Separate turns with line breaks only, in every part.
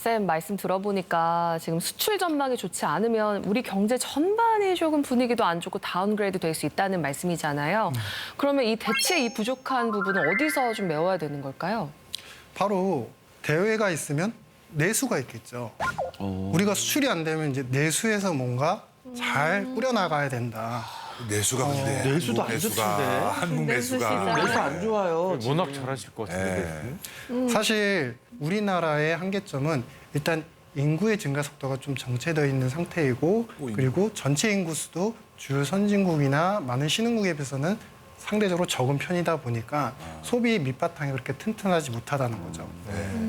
쌤 말씀 들어보니까 지금 수출 전망이 좋지 않으면 우리 경제 전반이 조금 분위기도 안 좋고 다운그레이드 될 수 있다는 말씀이잖아요. 그러면 이 대체 이 부족한 부분은 어디서 좀 메워야 되는 걸까요?
바로 대외가 있으면 내수가 있겠죠. 우리가 수출이 안 되면 이제 내수에서 뭔가 잘 꾸려나가야 된다.
내수가 근데
내수도 안 좋던데.
한국
내수
내수가
시장.
그래서 안 좋아요.
워낙 잘하실 것 같은데.
사실 우리나라의 한계점은 일단 인구의 증가 속도가 좀 정체되어 있는 상태이고 그리고 전체 인구 수도 주요 선진국이나 많은 신흥국에 비해서는 상대적으로 적은 편이다 보니까 소비 밑바탕이 그렇게 튼튼하지 못하다는 거죠.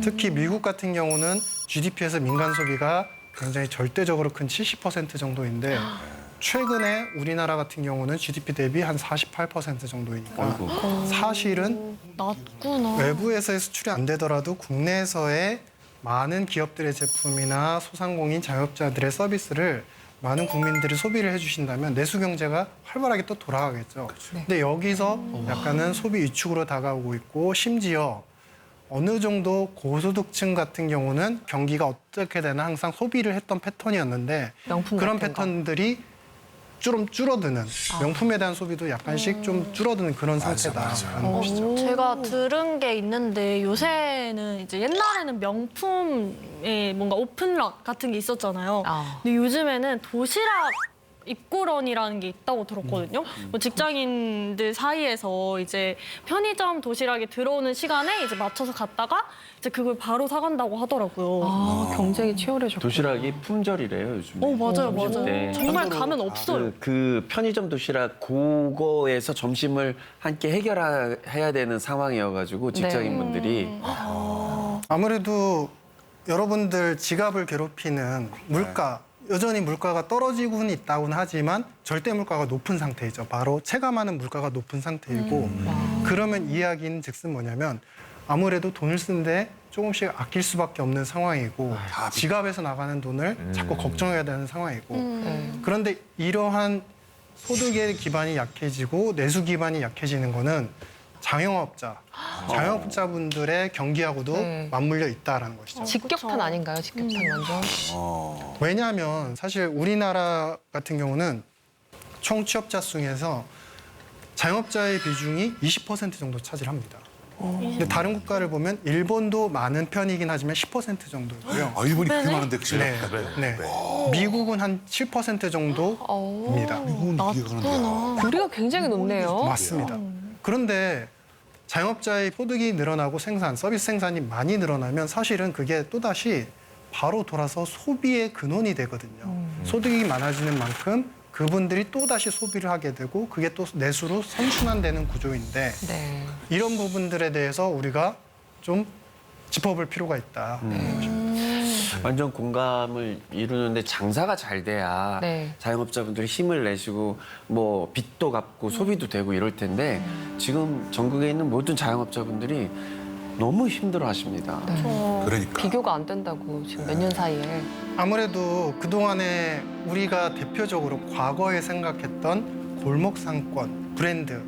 특히 미국 같은 경우는 GDP에서 민간 소비가 굉장히 절대적으로 큰 70% 정도인데 최근에 우리나라 같은 경우는 GDP 대비 한 48% 정도이니까 사실은
낮구나.
외부에서의 수출이 안 되더라도 국내에서의 많은 기업들의 제품이나 소상공인 자영업자들의 서비스를 많은 국민들이 소비를 해주신다면 내수 경제가 활발하게 또 돌아가겠죠. 근데 여기서 약간은 소비 위축으로 다가오고 있고 심지어 어느 정도 고소득층 같은 경우는 경기가 어떻게 되나 항상 소비를 했던 패턴이었는데
명품
그런
같은 거.
패턴들이 좀 줄어드는 명품에 대한 소비도 약간씩 좀 줄어드는 그런 상태다라는 것이죠.
제가 들은 게 있는데 요새는 이제 옛날에는 명품에 뭔가 오픈런 같은 게 있었잖아요. 근데 요즘에는 도시락 입고런이라는 게 있다고 들었거든요. 뭐 직장인들 사이에서 이제 편의점 도시락이 들어오는 시간에 이제 맞춰서 갔다가 이제 그걸 바로 사간다고 하더라고요.
경쟁이 치열해졌고.
도시락이 품절이래요, 요즘.
맞아요, 맞아요.
네.
정말 가면 없어요.
그 편의점 도시락 그거에서 점심을 함께 해결해야 되는 상황이어가지고 직장인분들이
아무래도 여러분들 지갑을 괴롭히는 물가, 여전히 물가가 떨어지고는 있다고는 하지만 절대 물가가 높은 상태이죠. 바로 체감하는 물가가 높은 상태이고 그러면 이야기는 즉슨 뭐냐면 아무래도 돈을 쓰는데 조금씩 아낄 수밖에 없는 상황이고 지갑에서 나가는 돈을 자꾸 걱정해야 되는 상황이고 그런데 이러한 소득의 기반이 약해지고 내수 기반이 약해지는 거는 자영업자분들의 경기하고도
네.
맞물려 있다라는 것이죠.
직격탄 아닌가요? 직격탄 완전.
왜냐하면 사실 우리나라 같은 경우는 총 취업자 중에서 자영업자의 비중이 20% 정도 차지합니다. 근데 다른 국가를 보면 일본도 많은 편이긴 하지만 10% 정도고요.
아, 일본이 그렇게 많은데 그죠?
네, 네. 미국은 한 7% 정도입니다.
미국은 이게 그런데
우리가 굉장히 높네요.
맞습니다. 그런데 자영업자의 소득이 늘어나고 서비스 생산이 많이 늘어나면 사실은 그게 또다시 바로 돌아서 소비의 근원이 되거든요. 소득이 많아지는 만큼 그분들이 또다시 소비를 하게 되고 그게 또 내수로 선순환되는 구조인데
네.
이런 부분들에 대해서 우리가 좀 짚어볼 필요가 있다.
완전 공감을 이루는데 장사가 잘 돼야
네.
자영업자분들이 힘을 내시고 뭐 빚도 갚고 소비도 되고 이럴 텐데 지금 전국에 있는 모든 자영업자분들이 너무 힘들어 하십니다.
그러니까
비교가 안 된다고 지금 몇 년 사이에.
아무래도 그동안에 우리가 대표적으로 과거에 생각했던 골목 상권, 브랜드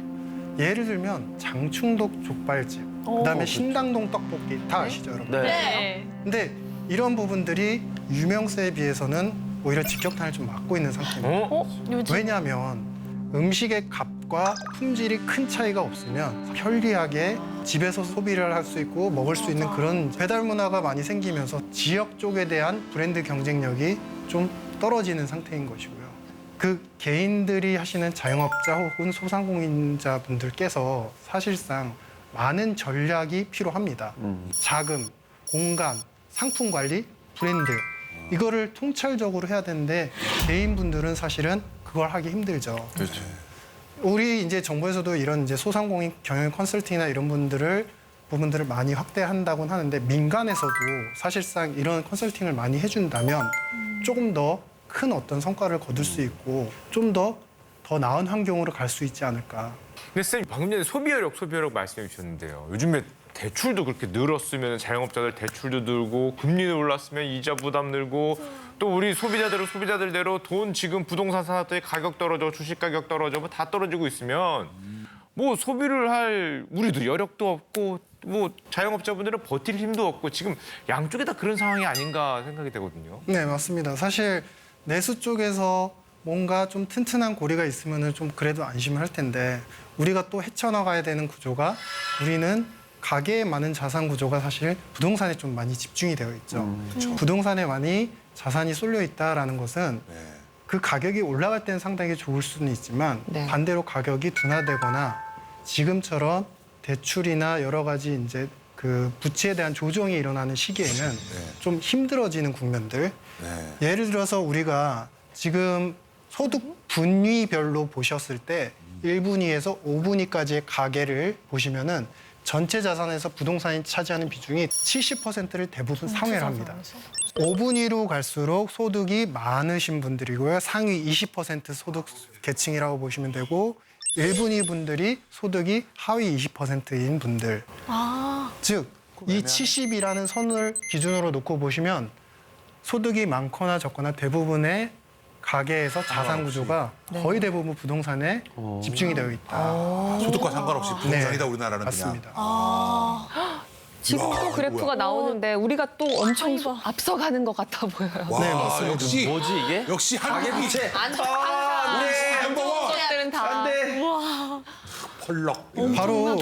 예를 들면 장충동 족발집, 그다음에 신당동 떡볶이 다 아시죠, 여러분?
네.
근데 이런 부분들이 유명세에 비해서는 오히려 직격탄을 좀 맞고 있는 상태입니다. 왜냐하면 음식의 값과 품질이 큰 차이가 없으면 편리하게 집에서 소비를 할 수 있고 먹을 수 있는 그런 배달 문화가 많이 생기면서 지역 쪽에 대한 브랜드 경쟁력이 좀 떨어지는 상태인 것이고요. 그 개인들이 하시는 자영업자 혹은 소상공인자분들께서 사실상 많은 전략이 필요합니다. 자금, 공간, 상품 관리, 브랜드 이거를 통찰적으로 해야 되는데 개인분들은 사실은 그걸 하기 힘들죠.
그렇죠.
우리 이제 정부에서도 이런 이제 소상공인 경영 컨설팅이나 이런 부분들을 많이 확대한다고는 하는데 민간에서도 사실상 이런 컨설팅을 많이 해준다면 조금 더 큰 어떤 성과를 거둘 수 있고 좀 더 나은 환경으로 갈 수 있지 않을까.
근데 쌤 방금 전에 소비여력 말씀해 주셨는데요. 요즘에 대출도 그렇게 늘었으면 자영업자들 대출도 늘고 금리도 올랐으면 이자 부담 늘고 또 우리 소비자들대로 돈 지금 부동산 산업의 가격 떨어져 주식 가격 떨어져 뭐 다 떨어지고 있으면 뭐 소비를 할 우리도 여력도 없고 뭐 자영업자분들은 버틸 힘도 없고 지금 양쪽에 다 그런 상황이 아닌가 생각이 되거든요.
네, 맞습니다. 사실 내수 쪽에서 뭔가 좀 튼튼한 고리가 있으면 좀 그래도 안심을 할 텐데 우리가 또 헤쳐나가야 되는 구조가 우리는 가계에 많은 자산 구조가 사실 부동산에 좀 많이 집중이 되어 있죠. 부동산에 많이 자산이 쏠려 있다라는 것은
네.
그 가격이 올라갈 때는 상당히 좋을 수는 있지만
네.
반대로 가격이 둔화되거나 지금처럼 대출이나 여러 가지 이제 그 부채에 대한 조정이 일어나는 시기에는 좀 힘들어지는 국면들.
네.
예를 들어서 우리가 지금 소득 분위별로 보셨을 때 1분위에서 5분위까지의 가계를 보시면은 전체 자산에서 부동산이 차지하는 비중이 70%를 대부분 상회를 합니다. 5분위로 갈수록 소득이 많으신 분들이고요. 상위 20% 소득 계층이라고 보시면 되고 1분위 분들이 소득이 하위 20%인 분들. 즉, 이 70이라는 선을 기준으로 놓고 보시면 소득이 많거나 적거나 대부분의 가계에서 자산 구조가 거의 대부분 부동산에 집중이 되어 있다.
소득과 상관없이 부동산이다 우리나라는
맞습니다.
지금 또 그래프가
이거야.
나오는데 우리가 또 엄청 앞서가는 것 같아 보여요.
와,
네, 맞습니다.
역시
뭐지 이게?
역시 한국이
것들은 다
펄럭.
바로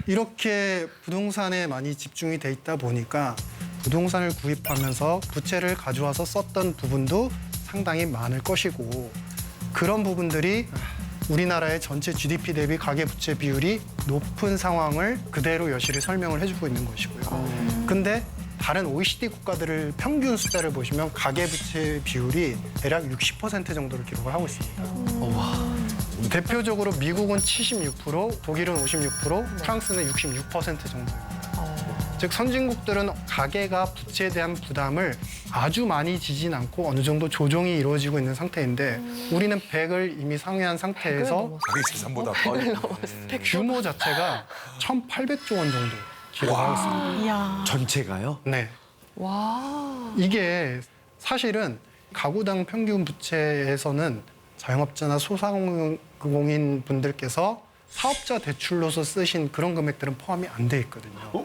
이렇게 부동산에 많이 집중이 돼 있다 보니까 부동산을 구입하면서 부채를 가져와서 썼던 부분도 상당히 많을 것이고 그런 부분들이 우리나라의 전체 GDP 대비 가계부채 비율이 높은 상황을 그대로 여실히 설명을 해주고 있는 것이고요. 근데 다른 OECD 국가들을 평균 숫자를 보시면 가계부채 비율이 대략 60% 정도를 기록을 하고 있습니다. 대표적으로 미국은 76%, 독일은 56%, 프랑스는 66% 정도입니다. 즉 선진국들은 가계가 부채에 대한 부담을 아주 많이 지진 않고 어느 정도 조정이 이루어지고 있는 상태인데 우리는 100을 이미 상회한 상태에서
자기 재산보다
규모 자체가 1,800조 원 정도 기록하고 있습니다.
이야.
전체가요?
네.
와.
이게 사실은 가구당 평균 부채에서는 자영업자나 소상공인 분들께서 사업자 대출로서 쓰신 그런 금액들은 포함이 안 돼 있거든요.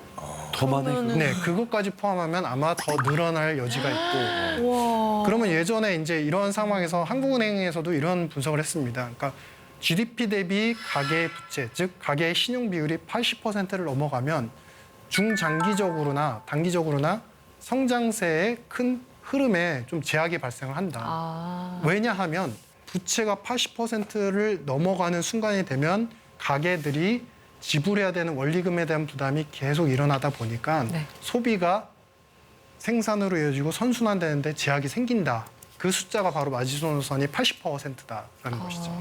더 많아요.
네, 그것까지 포함하면 아마 더 늘어날 여지가 있고. 그러면 예전에 이제 이런 상황에서 한국은행에서도 이런 분석을 했습니다. 그러니까 GDP 대비 가계 부채, 즉 가계의 신용 비율이 80%를 넘어가면 중장기적으로나 단기적으로나 성장세의 큰 흐름에 좀 제약이 발생을 한다. 왜냐하면 부채가 80%를 넘어가는 순간이 되면 가계들이 지불해야 되는 원리금에 대한 부담이 계속 일어나다 보니까
네.
소비가 생산으로 이어지고 선순환되는데 제약이 생긴다. 그 숫자가 바로 마지노선이 80%다라는 것이죠.